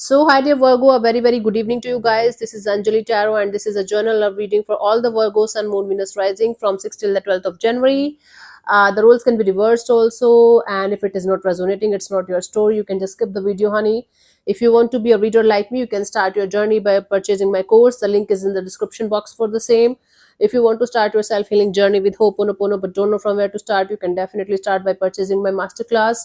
So, hi dear Virgo, a very good evening to you guys. This is Anjali Tarot, and this is a journal of reading for all the Virgos and Moon Venus rising from 6th till the 12th of January. The rules can be reversed also, and if it is not resonating, it's not your story. You can just skip the video, honey. If you want to be a reader like me, you can start your journey by purchasing my course. The link is in the description box for the same. If you want to start your self healing journey with Ho'oponopono but don't know from where to start, you can definitely start by purchasing my masterclass.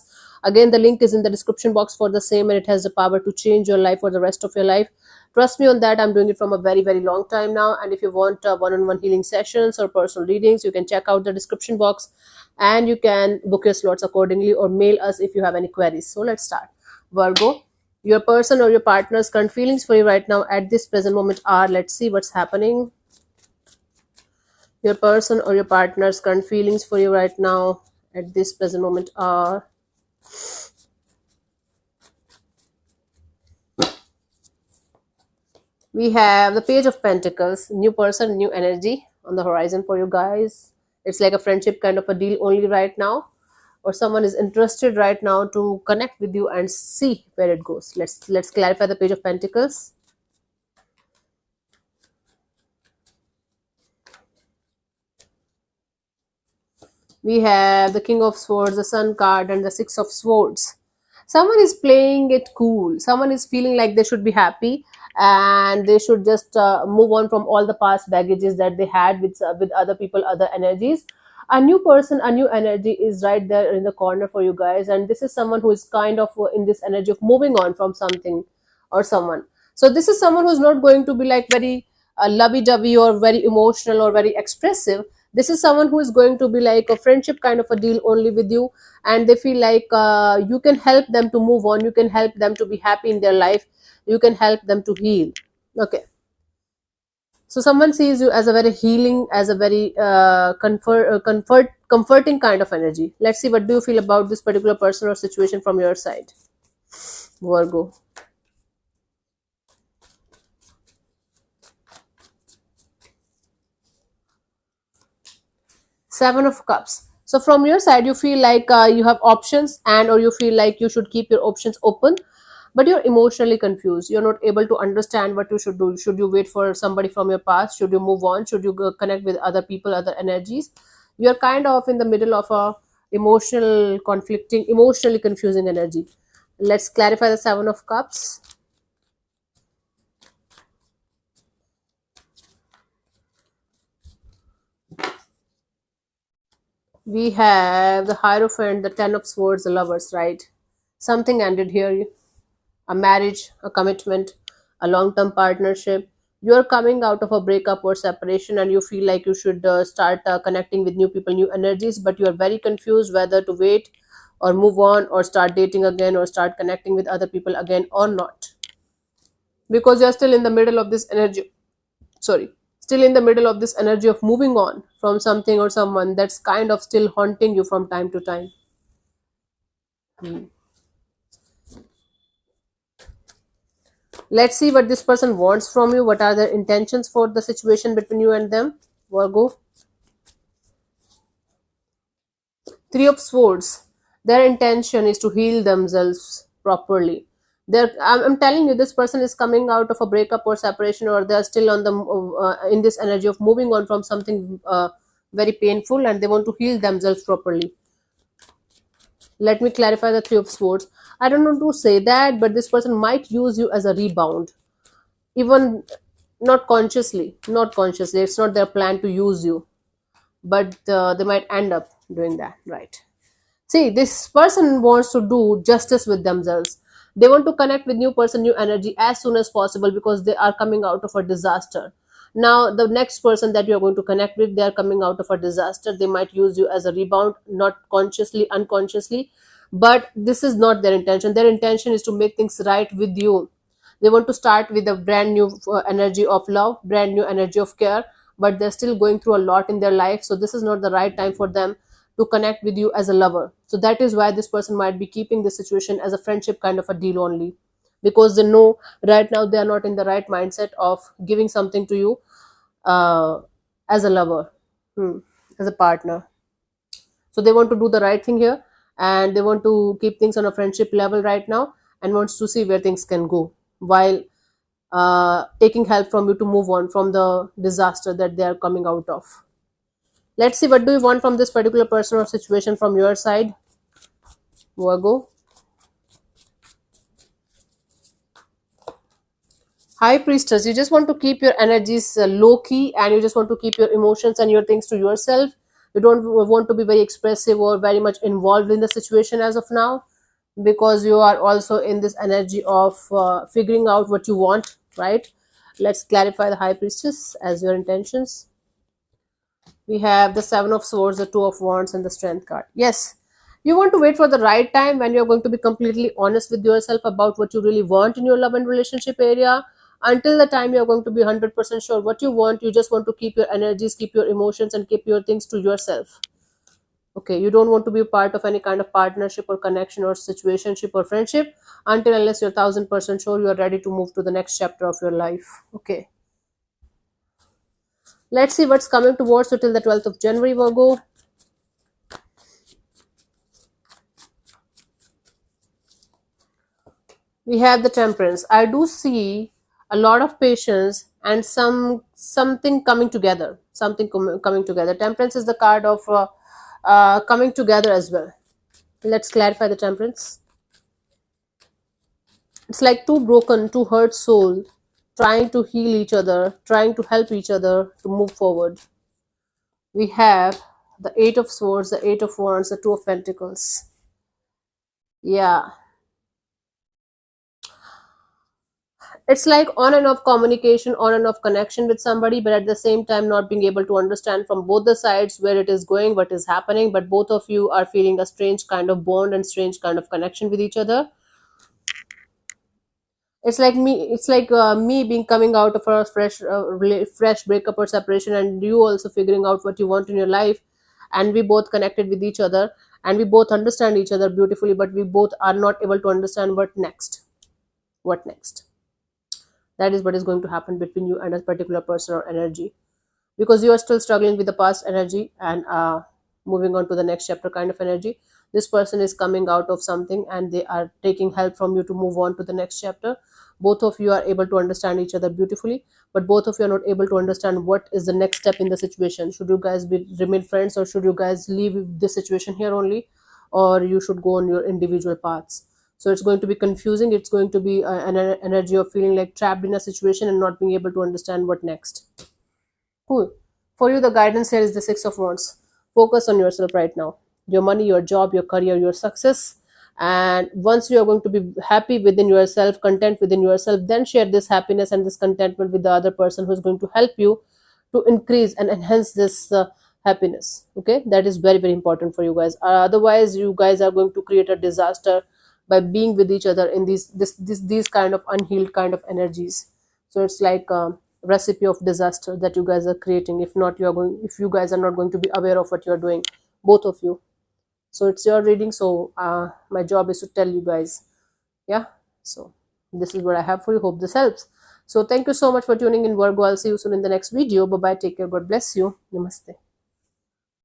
Again, the link is in the description box for the same, and it has the power to change your life for the rest of your life. Trust me on that. I'm doing it from a very long time now. And if you want one-on-one healing sessions or personal readings, you can check out the description box, and you can book your slots accordingly or mail us if you have any queries. So let's start. Virgo, your person or your partner's current feelings for you right now at this present moment are, let's see what's happening. Your person or your partner's current feelings for you right now at this present moment are, we have the Page of Pentacles, new person, new energy on the horizon for you guys. It's like a friendship kind of a deal only right now, or someone is interested right now to connect with you and see where it goes. Let's clarify the Page of Pentacles. We have the King of Swords, the Sun card, and the Six of Swords. Someone is playing it cool. Someone is feeling like they should be happy and they should just move on from all the past baggages that they had with other people, other energies. A new person, a new energy is right there in the corner for you guys, and this is someone who is kind of in this energy of moving on from something or someone. So this is someone who's not going to be like very lovey-dovey or very emotional or very expressive. This is someone who is going to be like a friendship kind of a deal only with you, and they feel like you can help them to move on, you can help them to be happy in their life, you can help them to heal. Okay, so someone sees you as a very healing, as a very comforting kind of energy. Let's see, what do you feel about this particular person or situation from your side, Virgo? Seven of Cups. So from your side, you feel like you have options, and or you feel like you should keep your options open, but you're emotionally confused. You're not able to understand what you should do. Should you wait for somebody from your past? Should you move on? Should you go connect with other people, other energies? You're kind of in the middle of a emotional conflicting, emotionally confusing energy. Let's clarify the Seven of Cups. We have the Hierophant, the Ten of Swords, the Lovers, right? Something ended here, a marriage, a commitment, a long term partnership. You're coming out of a breakup or separation, and you feel like you should start connecting with new people, new energies, but you're very confused whether to wait or move on or start dating again or start connecting with other people again or not, because you're still in the middle of this energy. Sorry, still in the middle of this energy of moving on from something or someone that's kind of still haunting you from time to time. Hmm. Let's see what this person wants from you. What are their intentions for the situation between you and them, Virgo? Three of Swords. Their intention is to heal themselves properly. I'm telling you, this person is coming out of a breakup or separation, or they're still on the in this energy of moving on from something very painful, and they want to heal themselves properly. Let me clarify the Three of Swords. I don't want to say that, but this person might use you as a rebound, even not consciously. It's not their plan to use you, but they might end up doing that, right? See, this person wants to do justice with themselves. They want to connect with new person, new energy as soon as possible, because they are coming out of a disaster. Now the next person that you're going to connect with, they are coming out of a disaster. They might use you as a rebound, not consciously, unconsciously, but this is not their intention. Their intention is to make things right with you. They want to start with a brand new energy of love, brand new energy of care, but they're still going through a lot in their life, so this is not the right time for them to connect with you as a lover. So that is why this person might be keeping this situation as a friendship kind of a deal only, because they know right now they are not in the right mindset of giving something to you uh, as a lover, hmm, as a partner. So they want to do the right thing here, and they want to keep things on a friendship level right now, and wants to see where things can go. while taking help from you to move on from the disaster that they are coming out of. Let's see, what do you want from this particular person or situation from your side, Virgo? High Priestess, you just want to keep your energies low key, and you just want to keep your emotions and your things to yourself. You don't want to be very expressive or very much involved in the situation as of now, because you are also in this energy of figuring out what you want, right? Let's clarify the High Priestess as your intentions. We have the Seven of Swords, the Two of Wands, and the Strength card. Yes, you want to wait for the right time when you're going to be completely honest with yourself about what you really want in your love and relationship area. Until the time you're going to be 100% sure what you want, you just want to keep your energies, keep your emotions, and keep your things to yourself. Okay, you don't want to be a part of any kind of partnership or connection or situationship or friendship until unless you're 1000% sure you are ready to move to the next chapter of your life. Okay, let's see what's coming towards you till the 12th of January, Virgo. We have the Temperance. I do see a lot of patience and something coming together, coming together. Temperance is the card of coming together as well. Let's clarify the Temperance. It's like two hurt souls trying to heal each other, trying to help each other to move forward. We have the Eight of Swords, the Eight of Wands, the Two of Pentacles. Yeah, it's like on and off communication, on and off connection with somebody, but at the same time not being able to understand from both the sides where it is going, what is happening. But both of you are feeling a strange kind of bond and strange kind of connection with each other. It's like me being coming out of a fresh breakup or separation, and you also figuring out what you want in your life, and we both connected with each other, and we both understand each other beautifully, but we both are not able to understand what next. That is what is going to happen between you and a particular person or energy, because you are still struggling with the past energy and moving on to the next chapter kind of energy. This person is coming out of something and they are taking help from you to move on to the next chapter. Both of you are able to understand each other beautifully, but both of you are not able to understand what is the next step in the situation. Should you guys remain friends, or should you guys leave the situation here only, or you should go on your individual paths? So it's going to be confusing. It's going to be an energy of feeling like trapped in a situation and not being able to understand what next. Cool. For you, the guidance here is the Six of Wands. Focus on yourself right now. Your money, your job, your career, your success. And once you are going to be happy within yourself, content within yourself, then share this happiness and this contentment with the other person who's going to help you to increase and enhance this happiness. Okay, that is very, very important for you guys. Otherwise, you guys are going to create a disaster by being with each other in these kind of unhealed kind of energies. So it's like recipe of disaster that you guys are creating, if you guys are not going to be aware of what you're doing, both of you. So it's your reading, so my job is to tell you guys. Yeah, so this is what I have for you. Hope this helps. So thank you so much for tuning in, Virgo. I'll see you soon in the next video. Bye bye, take care, God bless you, namaste.